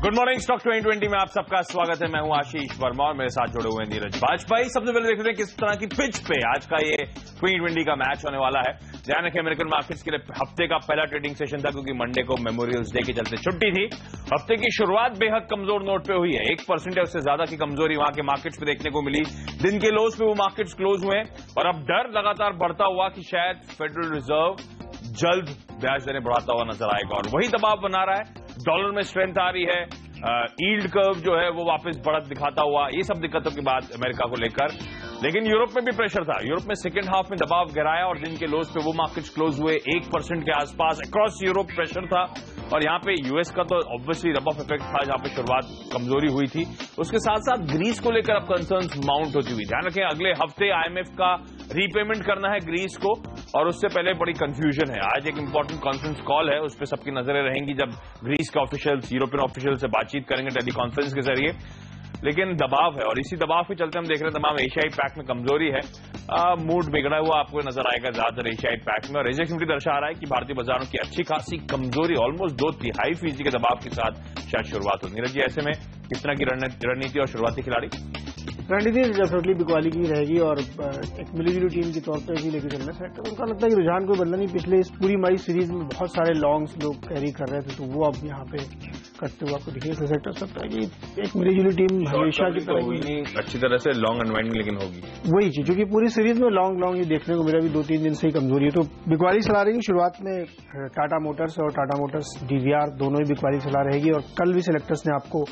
Good morning. Stock 2020 में आप सबका स्वागत है। मैं हूं आशीष वर्मा और मेरे साथ जुड़े हुए नीरज बाजपेयी। सबसे पहले देख रहे हैं किस तरह की पिच पे आज का ये 2020 का मैच होने वाला है। ध्यान रखें, अमेरिकन मार्केट्स के लिए हफ्ते का पहला ट्रेडिंग सेशन था क्योंकि मंडे को मेमोरियल्स डे के चलते छुट्टी थी। हफ्ते की शुरुआत बेहद कमजोर नोट पे हुई है। 1% या उससे ज्यादा की कमजोरी वहां के मार्केट्स पे देखने को मिली। दिन के लोज पे वो मार्केट्स क्लोज हुए और अब डर लगातार बढ़ता हुआ कि शायद फेडरल रिजर्व जल्द ब्याज दरें बढ़ाता हुआ नजर आएगा और वही दबाव बना रहा है। डॉलर में स्ट्रेंथ आ रही है, यील्ड कर्व जो है वो वापस बढ़त दिखाता हुआ, ये सब दिक्कतों की बात अमेरिका को लेकर। लेकिन यूरोप में भी प्रेशर था। यूरोप में सेकेंड हाफ में दबाव गिराया और दिन के लोज पे वो मार्केट्स क्लोज हुए 1% के आसपास। अक्रॉस यूरोप प्रेशर था और यहां पे यूएस का तो ऑब्वियसली रब ऑफ इफेक्ट था जहां पे शुरुआत कमजोरी हुई थी। उसके साथ साथ ग्रीस को लेकर अब कंसर्न्स माउंट होती हुई। ध्यान रखें, अगले हफ्ते आईएमएफ का रीपेमेंट करना है ग्रीस को और उससे पहले बड़ी कंफ्यूजन है। आज एक इंपॉर्टेंट कॉन्फ्रेंस कॉल है, उस पर सबकी नजरें रहेंगी जब ग्रीस के ऑफिशियल्स यूरोपियन ऑफिशियल से बातचीत करेंगे टेली कॉन्फ्रेंस के जरिए। लेकिन दबाव है और इसी दबाव के चलते हम देख रहे हैं तमाम एशियाई पैक में कमजोरी है। मूड बिगड़ा हुआ आपको नजर आएगा ज्यादातर एशियाई पैक में और एशिया निफ्टी दर्शा रहा है कि भारतीय बाजारों की अच्छी खासी कमजोरी ऑलमोस्ट 2/3% के दबाव के साथ शायद शुरुआत हो। नीरज जी, ऐसे में किस तरह की रणनीति और शुरुआती खिलाड़ी? रणनीति डेफिनेटली बिकवाली की रहेगी और एक मिलीजुली टीम के तौर पर भी लेकर चलना सेक्टर। उनका लगता है कि रुझान कोई बदला नहीं। पिछले इस पूरी मई सीरीज में बहुत सारे लॉन्ग्स लोग कैरी कर रहे थे तो वो अब यहाँ पे करते हुए आपको दिखेगा। सेक्टर सकता है कि एक मिलीजुली टीम हमेशा की तरह हुई अच्छी तरह से लॉन्ग अनवाइंडिंग लेकिन होगी वही चीज, क्योंकि पूरी सीरीज में लॉन्ग ये देखने को मिला भी 2-3 दिन से ही कमजोरी है। तो बिकवाली चला रही शुरुआत में टाटा मोटर्स और टाटा मोटर्स डीवीआर दोनों ही बिकवाली चला रहेगी और कल भी सिलेक्टर्स ने आपको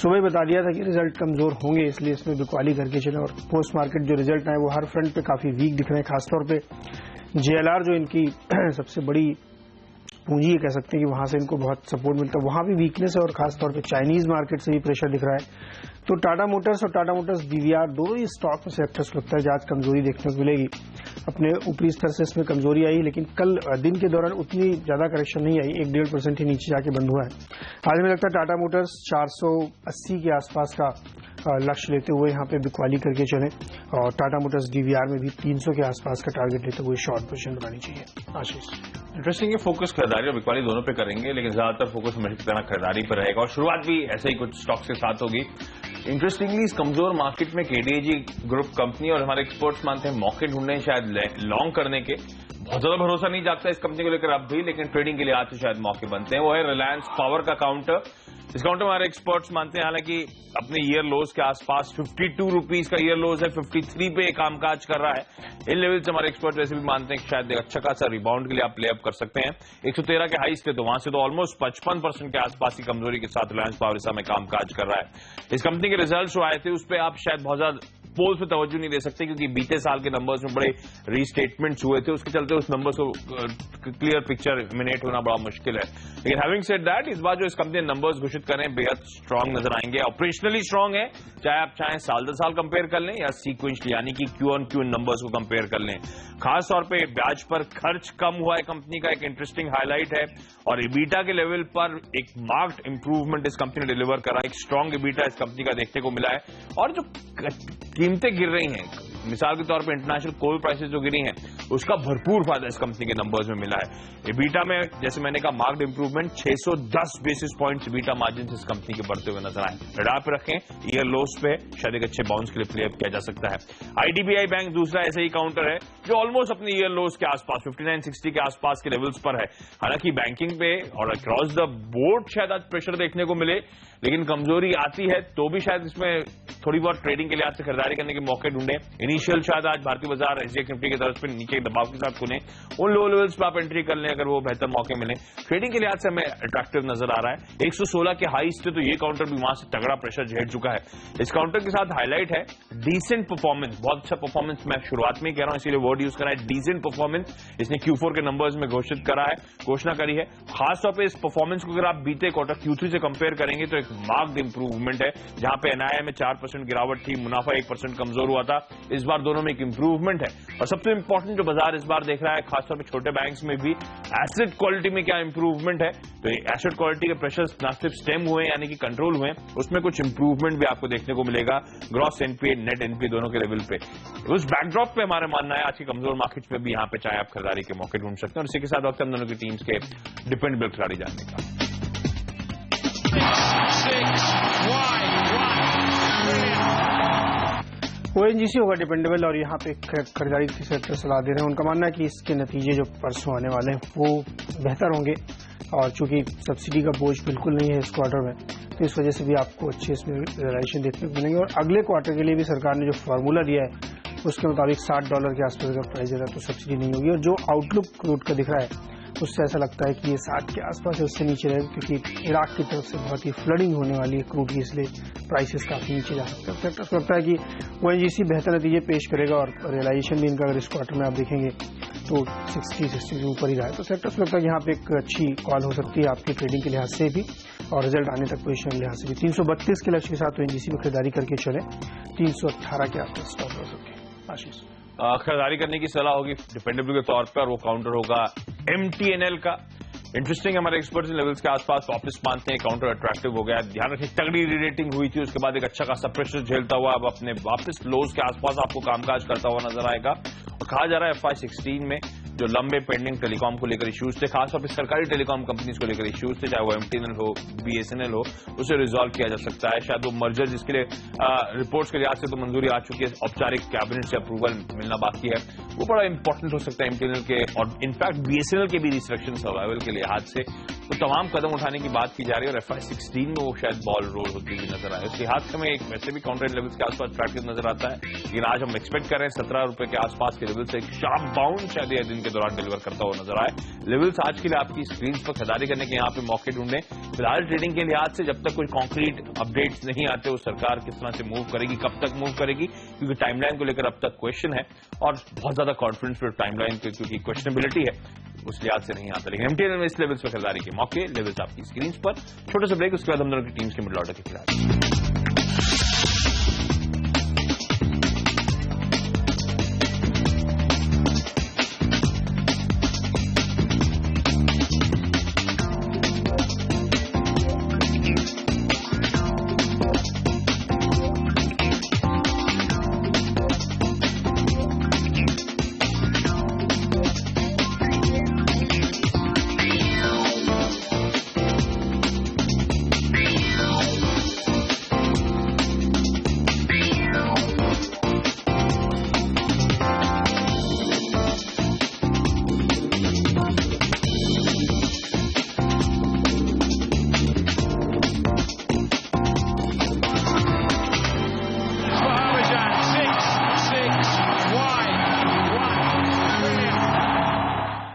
सुबह बता दिया था कि रिजल्ट कमजोर होंगे, इसलिए इसमें बिकवाली करके चले। और पोस्ट मार्केट जो रिजल्ट आए वो हर फ्रंट पे काफी वीक दिख रहे हैं। खासतौर पे जेएलआर जो इनकी सबसे बड़ी पूंजी है, कह सकते हैं कि वहां से इनको बहुत सपोर्ट मिलता है, वहां भी वीकनेस है और खासतौर पे चाइनीज मार्केट से भी प्रेशर दिख रहा है। तो टाटा मोटर्स और टाटा मोटर्स डीवीआर दोनों ही स्टॉक में सेक्टर्स लगता है आज कमजोरी देखने को मिलेगी। अपने ऊपरी स्तर से इसमें कमजोरी आई लेकिन कल दिन के दौरान उतनी ज्यादा करेक्शन नहीं आई, 1-1.5% ही नीचे जाके बंद हुआ है। आज हमें लगता है टाटा मोटर्स 480 के आसपास का लक्ष्य लेते हुए यहाँ पे बिकवाली करके चले और टाटा मोटर्स डीवीआर में भी 300 के आसपास का टारगेट लेते हुए शॉर्ट पोजीशन बनानी चाहिए। आशीष, इंटरेस्टिंग है, फोकस खरीदारी और बिकवाली दोनों पे करेंगे लेकिन ज्यादातर फोकस हमेशा की तरह खरीदारी पर रहेगा और शुरुआत भी ऐसे ही कुछ स्टॉक्स के साथ होगी। इंटरेस्टिंगली इस कमजोर मार्केट में केडीएजी ग्रुप कंपनी और हमारे एक्सपर्ट्स मानते हैं मौके ढूंढने शायद लॉन्ग करने के। बहुत ज्यादा भरोसा नहीं जागता इस कंपनी को लेकर अब भी, लेकिन ट्रेडिंग के लिए आज से शायद मौके बनते हैं। वो है रिलायंस पावर का काउंटर। इस काउंटर में हमारे एक्सपर्ट्स मानते हैं हालांकि अपने ईयर लोज के आसपास 52 रुपीज का ईयर लोज है, 53 पे कामकाज कर रहा है। इन लेवल से हमारे एक्सपर्ट वैसे भी मानते हैं कि शायद अच्छा खासा रिबाउंड के लिए आप प्ले अप कर सकते हैं। 113 के हाईस थे तो वहां से तो ऑलमोस्ट 55% के आसपास की कमजोरी के साथ रिलायंस पावर इस समय कामकाज कर रहा है। इस कंपनी के रिजल्ट जो आए थे उस पर आप शायद बहुत ज्यादा पोल्स पे तवज्जो नहीं दे सकते क्योंकि बीते साल के नंबर्स में बड़े रीस्टेटमेंट्स हुए थे, उसके चलते उस नंबर्स को क्लियर पिक्चर इमिनेट होना बड़ा मुश्किल है। लेकिन हैविंग सेड दैट, इस बार जो इस कंपनी ने नंबर्स घोषित करें बेहद स्ट्रांग नजर आएंगे। ऑपरेशनली स्ट्रांग है, चाहे आप चाहें साल दर साल कंपेयर कर लें या सीक्वेंशली यानी कि क्यू ऑन क्यू नंबर्स को कंपेयर कर लें। खासतौर पर ब्याज पर खर्च कम हुआ है कंपनी का, एक इंटरेस्टिंग हाईलाइट है और ईबीटा के लेवल पर एक मार्क्ड इंप्रूवमेंट इस कंपनी ने डिलीवर करा। एक स्ट्रांग ईबीटा इस कंपनी का देखने को मिला है और जो कीमतें गिर रही हैं, मिसाल के तौर पे इंटरनेशनल कोल प्राइसेस जो गिरी हैं उसका भरपूर फायदा इस कंपनी के नंबर्स में मिला है। ईबीटा में जैसे मैंने कहा marked improvement, 610 basis points ईबीटा margin इस कंपनी के बढ़ते हुए नजर आए। रडार पे रखें, ईयर लोस पे शायद एक अच्छे बाउंस के लिए प्ले अप किया जा सकता है। आईडीबीआई बैंक दूसरा ऐसे ही काउंटर है जो ऑलमोस्ट अपने ईयर लोस के आसपास 59-60 के आसपास के लेवल्स पर है। हालांकि बैंकिंग पे और अक्रॉस द बोर्ड शायद आज प्रेशर देखने को मिले लेकिन कमजोरी आती है तो भी शायद इसमें थोड़ी बहुत ट्रेडिंग के लिए आज से खरीदारी करने के मौके ढूंढे। इनिशियल शायद आज भारतीय बाजार एसजीएक्स निफ्टी की तरफ से नीचे दबाव के साथ खुले, उन लो लेवल्स पर आप एंट्री कर लें अगर वो बेहतर मौके मिले। ट्रेडिंग के लिए आज से हमें अट्रैक्टिव नजर आ रहा है। 116 के हाईस थे तो ये काउंटर भी वहां से तगड़ा प्रेशर झेल चुका है। इस काउंटर के साथ हाईलाइट है डिसेंट परफॉर्मेंस, बहुत अच्छा परफॉर्मेंस। मैं शुरुआत में कह रहा हूं इसीलिए वर्ड यूज करा है डिसेंट परफॉर्मेंस। इसने Q4 के नंबर्स में घोषणा करी है। खासतौर पर इस परफॉर्मेंस को अगर आप बीते क्वार्टर Q3 से कंपेयर करेंगे तो एक मार्क्ड इंप्रूवमेंट है। जहां पे एनआईआई में 4% गिरावट थी, मुनाफा 1% कमजोर हुआ था, इस बार दोनों में एक इंप्रूवमेंट है। और सबसे इंपॉर्टेंट जो बाजार इस बार देख रहा है खासतौर पर छोटे बैंक्स में भी एसेट क्वालिटी में क्या इंप्रूवमेंट है। तो एसेट क्वालिटी के प्रेशर्स ना सिर्फ स्टेम हुए यानी कि कंट्रोल हुए, उसमें कुछ इंप्रूवमेंट भी आपको देखने को मिलेगा ग्रॉस एनपीए नेट एनपीए दोनों के लेवल पे। उस बैकड्रॉप पे हमारा मानना है आज की कमजोर मार्केट में भी यहाँ पे चाहे आप खरीदारी के मौके ढूंढ सकते हैं। और इसी के साथ वक्त हम दोनों की टीम्स के डिपेंडेबल खिलाड़ी जानने का ONGC होगा डिपेंडेबल, और यहाँ पे खरीदारी की सेक्टर सलाह दे रहे हैं। उनका मानना है कि इसके नतीजे जो परसों आने वाले हैं वो बेहतर होंगे, और चूंकि सब्सिडी का बोझ बिल्कुल नहीं है इस क्वार्टर में, तो इस वजह से भी आपको अच्छे इसमें रियलाइजेशन देखने को मिलेंगे। और अगले क्वार्टर के लिए भी सरकार ने जो फार्मूला दिया है उसके मुताबिक $60 के आसपास अगर प्राइस है तो सब्सिडी नहीं होगी। और जो आउटलुक क्रूड का दिख रहा है उससे ऐसा लगता है कि ये 60 के आसपास है, उससे नीचे रहेगा, क्योंकि इराक की तरफ से बहुत ही फ्लडिंग होने वाली है क्रूड की, इसलिए प्राइसेस काफी नीचे जा सकते हैं। सेक्टर को लगता है कि ONGC बेहतर नतीजे पेश करेगा, और रियलाइजेशन भी इनका अगर इस क्वार्टर में आप देखेंगे तो 60 से ऊपर ही रहा है। तो सेक्टर को लगता है कि यहाँ पे एक अच्छी कॉल हो सकती है आपकी ट्रेडिंग के लिहाज से भी, और रिजल्ट आने तक पोजिशन के लिहाज से भी। 332 के लक्ष्य के साथ ONGC में खरीदारी करके चले, 318 के आसपास स्टॉप हो सकते हैं। आशीष, खरीदारी करने की सलाह होगी डिपेंडेबल के तौर पर, और वो काउंटर होगा MTNL का। इंटरेस्टिंग, हमारे एक्सपर्ट्स इन लेवल्स के आसपास वापस मानते हैं काउंटर अट्रैक्टिव हो गया। ध्यान रखें, तगड़ी रीरेटिंग हुई थी, उसके बाद एक अच्छा खासा प्रेशर झेलता हुआ अब अपने वापस लोज के आसपास आपको कामकाज करता हुआ नजर आएगा। और कहा जा रहा है FY16 में जो लंबे पेंडिंग टेलीकॉम को लेकर इश्यूज थे, खासतौर पर सरकारी टेलीकॉम कंपनीज को लेकर इश्यूज थे, चाहे वो MTNL हो, BSNL हो, उसे रिजॉल्व किया जा सकता है। शायद वो मर्जर जिसके लिए रिपोर्ट्स के लिहाज से तो मंजूरी आ चुकी है, औपचारिक कैबिनेट से अप्रूवल मिलना बाकी है, वो बड़ा इंपॉर्टेंट हो सकता है MTNL के, और इनफैक्ट BSNL के भी रिस्ट्रक्शन सर्वाइवल के लिहाज से। तो तमाम कदम उठाने की बात की जा रही है, और FY16 में वो शायद बॉल रोल होती हुई नजर आए। उस लिहाज से हमें एक वैसे भी काउंटर लेवल्स के आसपास अट्रैक्टिव नजर आता है, लेकिन आज हम एक्सपेक्ट कर रहे हैं ₹17 के आसपास के लेवल से एक शार्प बाउंड शायद यह दिन के दौरान डिलीवर करता हुआ नजर आए। लेवल्स आज के लिए आपकी स्क्रीन पर खरीदारी करने के यहाँ पे मौके ढूंढने। फिलहाल ट्रेडिंग के लिहाज से जब तक कोई कॉन्क्रीट अपडेट्स नहीं आते, वो सरकार किस तरह से मूव करेगी, कब तक मूव करेगी, क्योंकि टाइमलाइन को लेकर अब तक क्वेश्चन है, और बहुत ज्यादा कॉन्फिडेंस पर टाइमलाइन क्योंकि क्वेश्चनेबिलिटी है, उस लिहाज से नहीं आता। लेकिन MTNL में इस लेवल्स पर खरीदारी के मौके, लेवल्स आपकी स्क्रीन पर। छोटे से ब्रेक, उसके बाद हम दोनों की टीम्स के मिडल ऑर्डर की खिलाड़ी।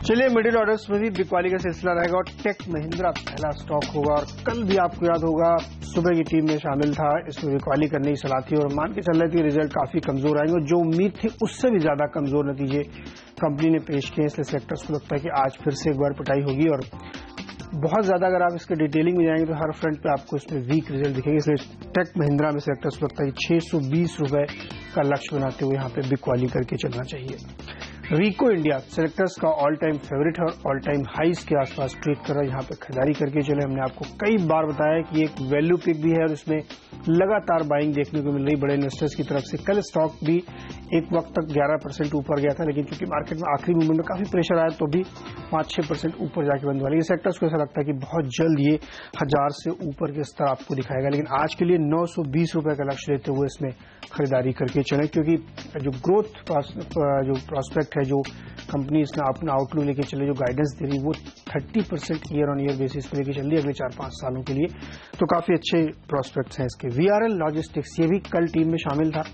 चलिए, मिडिल ऑर्डर्स में भी बिकवाली का सिलसिला रहेगा, और टेक महिंद्रा पहला स्टॉक होगा। और कल भी आपको याद होगा सुबह की टीम में शामिल था, इसमें बिकवाली करने की सलाह थी, और मान के चल रहे थे रिजल्ट काफी कमजोर आएंगे, और जो उम्मीद थी उससे भी ज्यादा कमजोर नतीजे कंपनी ने पेश किए। इसलिए सेक्टर्स को लगता है कि आज फिर से एक बार पिटाई होगी, और बहुत ज्यादा अगर आप इसके डिटेलिंग में जाएंगे तो हर फ्रंट पे आपको इसमें वीक रिजल्ट दिखेंगे। इसलिए टेक महिंद्रा में सेक्टर्स को लगता है कि ₹620 का लक्ष्य बनाते हुए यहाँ पे बिकवाली करके चलना चाहिए। रिको इंडिया सेलेक्टर्स का ऑल टाइम फेवरेट है, और ऑल टाइम हाइस के आसपास ट्रेड कर रहा है, यहाँ पे खरीदारी करके चले। हमने आपको कई बार बताया कि एक वैल्यू पिक भी है, और इसमें लगातार बाइंग देखने को मिल रही बड़े इन्वेस्टर्स की तरफ से। कल स्टॉक भी एक वक्त तक 11% ऊपर गया था, लेकिन चूंकि मार्केट में आखिरी मूवमेंट में काफी प्रेशर आया तो भी 5-6% ऊपर जाके बंद हुआ। लेकिन सेक्टर्स को ऐसा लगता है कि बहुत जल्द ये 1000 से ऊपर के स्तर आपको दिखाएगा, लेकिन आज के लिए ₹920 का लक्ष्य लेते हुए इसमें खरीदारी करके चले, क्योंकि जो ग्रोथ जो प्रॉस्पेक्ट है, जो कंपनी इसने अपना आउटलुक लेके चले, जो गाइडेंस दे रही, वो 30% ईयर ऑन ईयर बेसिस पे लेके चल रही है अगले 4-5 सालों के लिए। तो काफी अच्छे प्रॉस्पेक्ट्स हैं इसके। VRL लॉजिस्टिक्स ये भी कल टीम में शामिल था,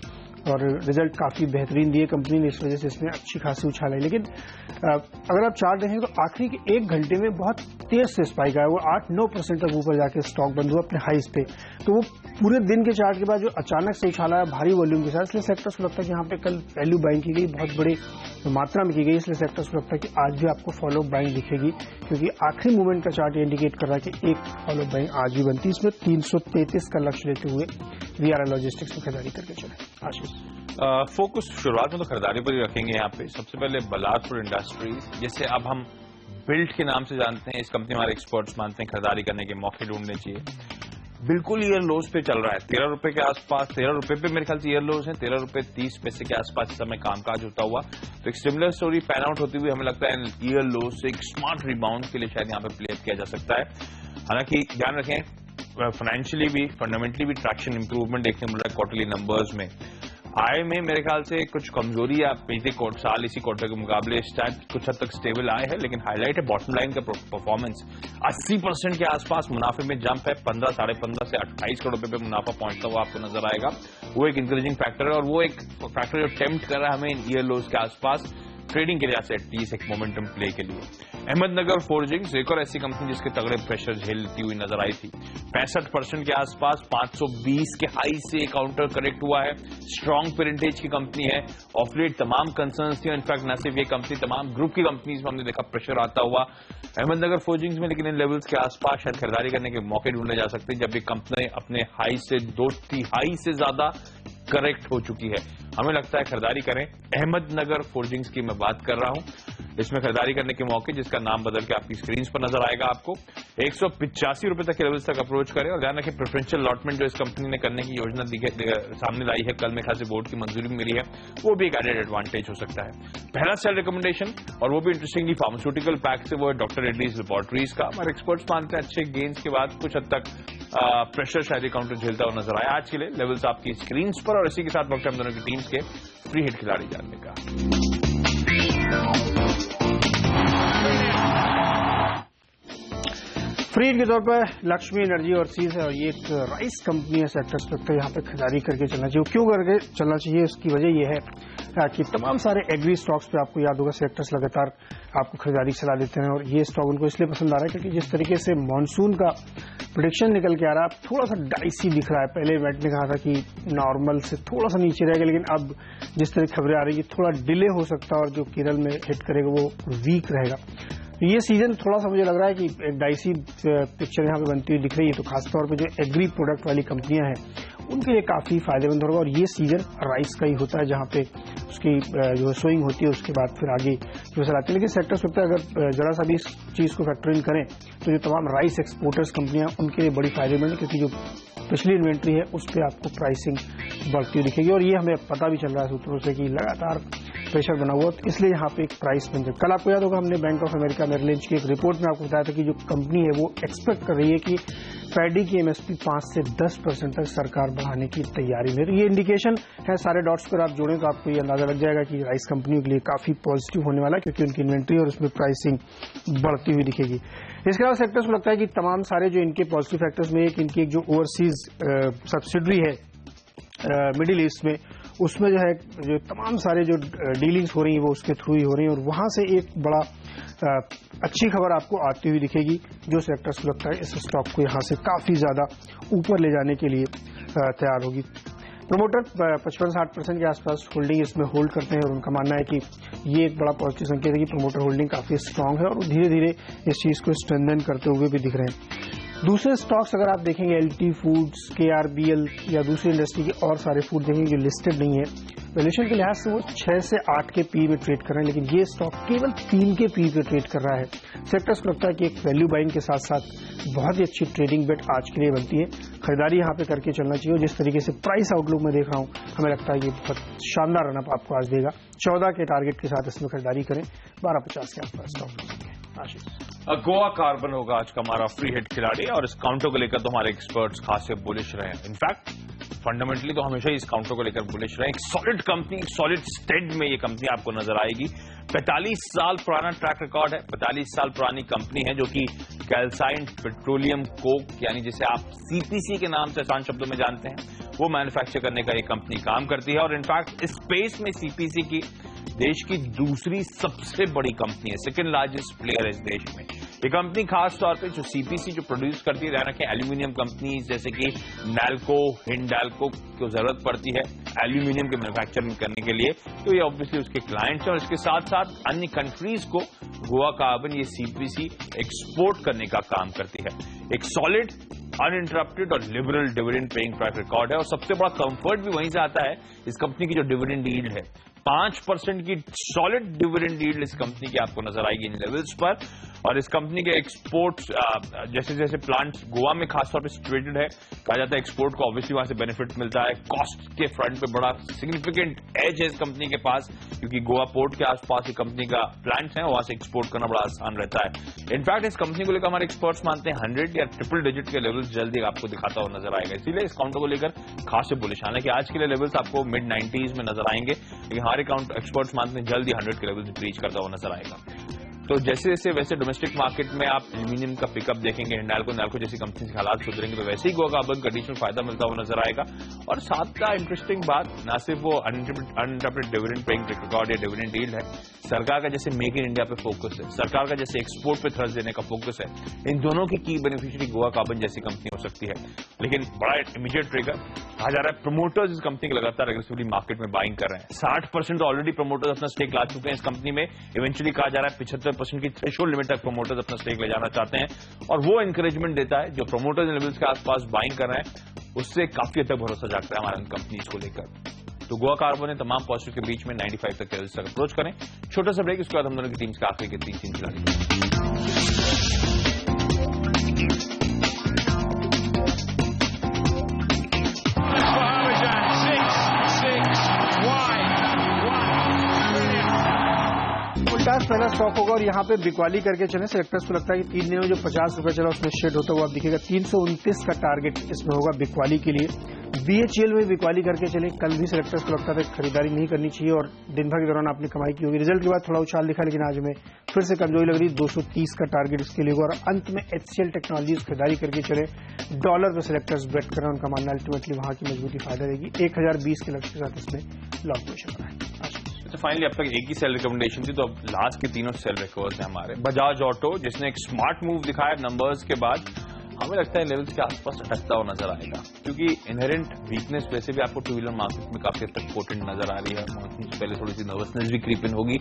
और रिजल्ट काफी बेहतरीन दिए कंपनी ने, इस वजह से इसमें अच्छी खासी उछाल आई। लेकिन अगर आप चार्ट देखें तो आखिरी के 1 घंटे में बहुत तेज से स्पाइक आया, वो 8-9% तक ऊपर जाके स्टॉक बंद हुआ अपने हाइस पे। तो वो पूरे दिन के चार्ट के बाद जो अचानक से उछाल आया भारी वॉल्यूम के साथ, इसलिए सेक्टर्स को लगता है कि यहाँ पे कल वैल्यू बाइंग की गई, बहुत बड़ी मात्रा में की गई। इसलिए सेक्टर्स को लगता है कि आज भी आपको फॉलो बाइंग दिखेगी, क्योंकि आखिरी मूवमेंट का चार्ट इंडिकेट कर रहा है कि एक फॉलो बाइंग आज भी बनती है। इसमें 333 का लक्ष्य लेते हुए VRL लॉजिस्टिक्स में खरीदारी करके चले। आशीष, फोकस शुरुआत में तो खरीदारी पर ही रखेंगे। यहाँ पे सबसे पहले बलासपुर इंडस्ट्रीज, जिसे अब हम बिल्ट के नाम से जानते हैं, इस कंपनी हमारे एक्सपर्ट्स मानते हैं खरीदारी करने के मौके ढूंढने चाहिए। बिल्कुल ईयर लोज पे चल रहा है, ₹13 के आसपास, ₹13 पे मेरे ख्याल से ईयर लोज है, ₹13.30 के आसपास इस समय कामकाज होता हुआ। तो एक सिमिलर स्टोरी पैन आउट होती हुई हमें लगता है ईयर लोज से एक स्मार्ट रिबाउंड के लिए शायद यहाँ पे प्ले किया जा सकता है। हालांकि ध्यान रखें, फाइनेंशियली भी फंडामेंटली भी ट्रैक्शन इंप्रूवमेंट देखने मिल रहा है क्वार्टरली नंबर्स में। आय में मेरे ख्याल से कुछ कमजोरी या पिछले साल इसी क्वार्टर के मुकाबले शायद कुछ हद तक स्टेबल आए है, लेकिन हाईलाइट है बॉटम लाइन का परफॉर्मेंस। 80% के आसपास मुनाफे में जंप है, 15, साढ़े 15 से 28 करोड़ रुपए पे मुनाफा पहुंचता हुआ आपको नजर आएगा। वो एक इंकरेजिंग फैक्टर है और वो एक फैक्टर जो टेम्प्ट कर रहा है हमें ईयर लोज के आसपास ट्रेडिंग के लिहाज से एटलीस्ट एक मोमेंटम प्ले के लिए। अहमदनगर फोर्जिंग्स एक और ऐसी कंपनी जिसके तगड़े प्रेशर झेलती हुई नजर आई थी। 65% के आसपास 520 के हाई से काउंटर करेक्ट हुआ है। स्ट्रॉन्ग पेरेंटेज की कंपनी है। ऑफ लेट तमाम कंसर्न्स थी, इनफैक्ट न सिर्फ ये कंपनी, तमाम ग्रुप की कंपनीज में हमने देखा प्रेशर आता हुआ अहमदनगर फोर्जिंग्स में, लेकिन इन लेवल्स के आसपास शायद खरीदारी करने के मौके ढूंढे जा सकते हैं जब ये कंपनी अपने हाई से 2/3 से ज्यादा करेक्ट हो चुकी है। हमें लगता है खरीदारी करें। अहमदनगर फोर्जिंग्स की मैं बात कर रहा हूं, इसमें खरीदारी करने के मौके जिसका नाम बदल के आपकी स्क्रीन पर नजर आएगा आपको 185 रुपए तक के लेवल्स तक अप्रोच करें। और ध्यान रखें प्रेफरेंशियल अलॉटमेंट जो इस कंपनी ने करने की योजना सामने लाई है, कल में खासी बोर्ड की मंजूरी मिली है, वो भी एक एडेड एडवांटेज हो सकता है। पहला सेल रिकमेंडेशन और वो भी इंटरेस्टिंगली फार्मास्यूटिकल पैक से, वो है डॉक्टर रेड्डीज लेबोरेटरीज का। हमारे एक्सपर्ट्स मानते हैं अच्छे गेन्स के बाद कुछ हद तक प्रेशर शायद काउंटर झेलता हुआ नजर आया। आज के लिए लेवल्स आपकी स्क्रीन पर और इसी के साथ वक्त हम दोनों की टीम्स के फ्री हिट खिलाड़ी जानने का। फ्री हिट के तौर पर लक्ष्मी एनर्जी और सीज है और ये एक राइस कंपनी है सेक्टर्स पे, यहाँ पे खरीदारी करके चलना चाहिए। क्यों करके चलना चाहिए, उसकी वजह यह है कि तमाम सारे एग्री स्टॉक्स पे आपको याद होगा सेक्टर्स लगातार आपको खरीदारी सलाह देते हैं और ये स्टॉक उनको इसलिए पसंद आ रहा है क्योंकि जिस तरीके से मॉनसून का प्रेडिक्शन निकल के आ रहा है थोड़ा सा डाइसी दिख रहा है। पहले इवेंट ने कहा था कि नॉर्मल से थोड़ा सा नीचे रहेगा, लेकिन अब जिस तरह की खबरें आ रही है थोड़ा डिले हो सकता है और जो केरल में हिट करेगा वो वीक रहेगा। ये सीजन थोड़ा सा मुझे लग रहा है कि एक डाइसी पिक्चर यहाँ पे बनती हुई दिख रही है, तो खासतौर पे जो एग्री प्रोडक्ट वाली कंपनियां हैं उनके लिए काफी फायदेमंद होगा। और ये सीजन राइस का ही होता है जहाँ पे उसकी जो सोइंग होती है उसके बाद फिर आगे की फसल आती है। लेकिन सेक्टर सकता है अगर जरा सा भी इस चीज को फैक्टर इन करें तो जो तमाम राइस एक्सपोर्टर्स कंपनियां उनके लिए बड़ी फायदेमंद है, क्योंकि जो पिछली इन्वेंट्री है उस पर आपको प्राइसिंग बढ़ती हुई दिखेगी। और ये हमें पता भी चल रहा है सूत्रों से कि लगातार प्रेशर बना हुआ, तो इसलिए यहाँ पे एक प्राइस बन जाए। कल आपको याद होगा हमने Bank of America Merrill Lynch की एक रिपोर्ट में आपको बताया था कि जो कंपनी है वो एक्सपेक्ट कर रही है कि पैडी की एमएसपी 5 से 10% तक सरकार बढ़ाने की तैयारी में। तो ये इंडिकेशन है, सारे डॉट्स पर आप जोड़ें तो आपको ये अंदाजा लग जाएगा कि राइस कंपनियों के लिए काफी पॉजिटिव होने वाला है, क्योंकि उनकी इन्वेंट्री और उसमें प्राइसिंग बढ़ती हुई दिखेगी। इसके अलावा सेक्टर्स को लगता है कि तमाम सारे जो इनके पॉजिटिव फैक्टर्स में एक इनकी एक जो ओवरसीज सब्सिडरी है मिडिल ईस्ट में, उसमें जो है जो तमाम सारे जो डीलिंग्स हो रही हैं वो उसके थ्रू ही हो रही हैं और वहां से एक बड़ा अच्छी खबर आपको आती हुई दिखेगी जो सेक्टर्स को लगता है इस स्टॉक को यहां से काफी ज्यादा ऊपर ले जाने के लिए तैयार होगी। प्रमोटर 55-60% के आसपास होल्डिंग इसमें होल्ड करते हैं और उनका मानना है कि ये एक बड़ा पॉजिटिव संकेत है कि प्रमोटर होल्डिंग काफी स्ट्रांग है और धीरे धीरे इस चीज को स्ट्रेंथन करते हुए भी दिख रहे हैं। दूसरे स्टॉक्स अगर आप देखेंगे एलटी फूड्स, केआरबीएल या दूसरी इंडस्ट्री के और सारे फूड देखेंगे जो लिस्टेड नहीं है, वैल्यूएशन के लिहाज से वो 6 से 8 के पी में ट्रेड कर रहे हैं, लेकिन ये स्टॉक केवल 3 के पी पे ट्रेड कर रहा है। सेक्टर्स को लगता है कि एक वैल्यू बाइंग के साथ साथ बहुत ही अच्छी ट्रेडिंग बेट आज के लिए बनती है। खरीदारी यहाँ पे करके चलना चाहिए और जिस तरीके से प्राइस आउटलुक में देख रहा हूँ हमें लगता है ये बहुत शानदार रनअप आपको आज देगा। 14 के टारगेट के साथ इसमें खरीदारी करें, 12.50 के आसपास स्टॉक। आशीष, गोवा कार्बन होगा आज का हमारा फ्री हिट खिलाड़ी और इस काउंटर को लेकर तो हमारे एक्सपर्ट्स खासे बुलिश रहे हैं। इनफैक्ट फंडामेंटली तो हमेशा ही इस काउंटर को लेकर बुलिश रहे। एक सॉलिड कंपनी, सॉलिड स्टेड में ये कंपनी आपको नजर आएगी। 45 साल पुराना ट्रैक रिकॉर्ड है, 45 साल पुरानी कंपनी है जो कि कैल्साइन पेट्रोलियम कोक यानी जिसे आप सीपीसी के नाम से आसान शब्दों में जानते हैं, वो मैन्युफैक्चर करने का ये कंपनी काम करती है। और इनफैक्ट इस स्पेस में सीपीसी की देश की दूसरी सबसे बड़ी कंपनी है, सेकेंड लार्जेस्ट प्लेयर है इस देश में। ये कंपनी खास तौर पे जो सीपीसी जो प्रोड्यूस करती है, ध्यान रखें एल्यूमिनियम कंपनीज जैसे कि नैल्को, हिंडाल्को को जरूरत पड़ती है एल्यूमिनियम के मैन्युफैक्चरिंग करने के लिए, तो ये ऑब्वियसली उसके क्लाइंट्स हैं और इसके साथ साथ अन्य कंट्रीज को गोवा कार्बन ये सीपीसी एक्सपोर्ट करने का काम करती है। एक सॉलिड, अनइंटरप्टेड और liberal dividend paying track record है और सबसे बड़ा कंफर्ट भी वहीं से आता है। इस कंपनी की जो डिविडेंड यील्ड है 5% की सॉलिड डिविडेंड यील्ड इस कंपनी की आपको नजर आएगी इन लेवल्स पर। और इस कंपनी के एक्सपोर्ट्स जैसे जैसे प्लांट्स गोवा में खासतौर पर सिचुएटेड है, कहा जाता है एक्सपोर्ट को ऑब्वियसली वहां से बेनिफिट मिलता है। कॉस्ट के फ्रंट पे बड़ा सिग्निफिकेंट एज है इस कंपनी के पास, क्योंकि गोवा पोर्ट के आसपास ये कंपनी का प्लांट्स है, वहां से एक्सपोर्ट करना बड़ा आसान रहता है। इनफैक्ट इस कंपनी को लेकर हमारे एक्सपर्ट्स मानते हैं 100 या ट्रिपल डिजिट के लेवल्स जल्दी आपको दिखाता हुआ नजर आएगा। इसीलिए इस काउंटर को लेकर खास से बुलिश, हालांकि आज के लिए लेवल्स आपको मिड 90s में नजर आएंगे, लेकिन हमारे एक्सपर्ट्स मानते हैं जल्दी 100 के लेवल्स ब्रीच करता हुआ नजर आएगा। तो जैसे जैसे वैसे डोमेस्टिक मार्केट में आप एल्यूमिनियम का पिकअप देखेंगे, हिंडाल्को जैसी कंपनी के हालात सुधरेंगे, तो वैसे ही गोवा कार्बन का एडिशनल फायदा मिलता हुआ नजर आएगा। और साथ का इंटरेस्टिंग बात, ना सिर्फ वो अनइंटरप्टेड डिविडेंड पेइंग रिकॉर्ड या डिविडेंड यील्ड है, सरकार का जैसे मेक इन इंडिया पे फोकस है, सरकार का जैसे एक्सपोर्ट पे थ्रस्ट देने का फोकस है, इन दोनों की बेनिफिशियरी गोवा कार्बन जैसी कंपनी हो सकती है। लेकिन बड़ा इमीडिएट ट्रिगर कहा जा रहा है, प्रमोटर्स इस कंपनी के लगातार एग्रेसिवली मार्केट में बाइंग कर रहे हैं। 60% तो ऑलरेडी प्रमोटर्स अपना स्टेक ला चुके हैं इस कंपनी में। इवेंचुअली कहा जा रहा है 75% की थ्रेशोल्ड लिमिट तक प्रमोटर्स अपना स्टेक ले जाना चाहते हैं, और वो एनकरेजमेंट देता है जो प्रमोटर्स लेवल्स के आसपास बाइंग कर रहे हैं, उससे काफी हद तक भरोसा जागता है हमारे कंपनीज को लेकर। तो गोवा कार्बन ने तमाम पॉजिटिव के बीच में 95 तक लेवल्स तक अप्रोच करें। छोटा सा ब्रेक, उसके बाद हम दोनों की टीम्स के आखिरी के 3 खिलाड़ी। पहला स्टॉक होगा और यहाँ पे बिकवाली करके चले। सेलेक्टर्स को लगता है कि 3 दिन में जो 50 रुपए चला उसमें शेड होता हुआ आप दिखेगा। 329 का टारगेट इसमें होगा बिकवाली के लिए। बीएचईएल में बिकवाली करके चले। कल भी सेलेक्टर्स को लगता था खरीदारी नहीं करनी चाहिए और दिन भर के दौरान आपने कमाई की होगी। रिजल्ट के बाद थोड़ा उछाल दिखा, लेकिन आज में फिर से कमजोरी लग रही। 230 का टारगेट इसके लिए होगा। और अंत में एचसीएल टेक्नोलॉजीज खरीदारी करके चले। डॉलर पे सेलेक्टर्स बेट कर रहे हैं, उनका मानना अल्टीमेटली वहां की मजबूती फायदा देगी। 1020 के लक्ष्य के साथ इसमें लॉन्ग पोजीशन बनाए। तो फाइनली अब तक एक ही सेल रिकमेंडेशन थी, तो अब लास्ट के तीनों सेल रिकवर्स हैं हमारे। बजाज ऑटो जिसने एक स्मार्ट मूव दिखाया नंबर्स के बाद, हमें लगता है लेवल्स के आसपास अटकता हुआ नजर आएगा, क्योंकि इनहेरेंट वीकनेस वैसे भी आपको टू व्हीलर मार्केट में काफी हद तक पोटेंट नजर आ रही है। मॉनसून से पहले थोड़ी सी नर्वसनेस भी क्रीप इन होगी।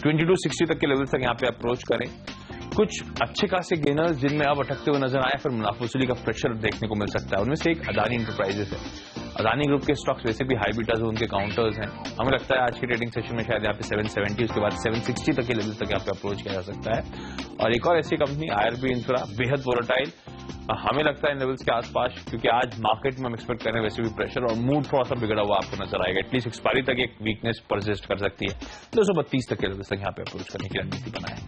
2260 तक के लेवल्स तक यहाँ पे अप्रोच करें। कुछ अच्छे खासे गेनर्स जिनमें अब अटकते हुए नजर आए, फिर मुनाफा वसूली का प्रेशर देखने को मिल सकता है। उनमें से एक अदानी इंटरप्राइजेस है। अदानी ग्रुप के स्टॉक्स वैसे भी हाई बीटा जोन के काउंटर्स हैं। हमें लगता है आज के ट्रेडिंग सेशन में शायद यहाँ पे 770, उसके बाद 760 तक के लेवल तक यहाँ पे अप्रोच किया जा सकता है। और एक और ऐसी कंपनी आईआरबी इंफ्रा, बेहद वोलेटाइल, हमें लगता है इन लेवल्स के आसपास, क्योंकि आज मार्केट में हम एक्सपेक्ट कर रहे हैं वैसे भी प्रेशर और मूड थोड़ा सा बिगड़ा हुआ आपको नजर आएगा। एटलीस्ट एक्सपायरी तक एक वीकनेस परसिस्ट कर सकती है। 232 तक के लेवल्स तक यहाँ पे अप्रोच करने की रणनीति बनाए।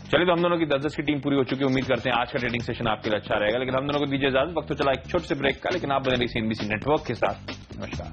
चलिए, तो हम दोनों की 10-10 की टीम पूरी हो चुकी है। उम्मीद करते हैं आज का ट्रेडिंग सेशन आपके लिए अच्छा रहेगा, लेकिन हम दोनों को दीजिए इजाजत। वक्त तो चला एक छोटे से ब्रेक का, लेकिन आप बने रहिए CNBC नेटवर्क के साथ। नमस्कार।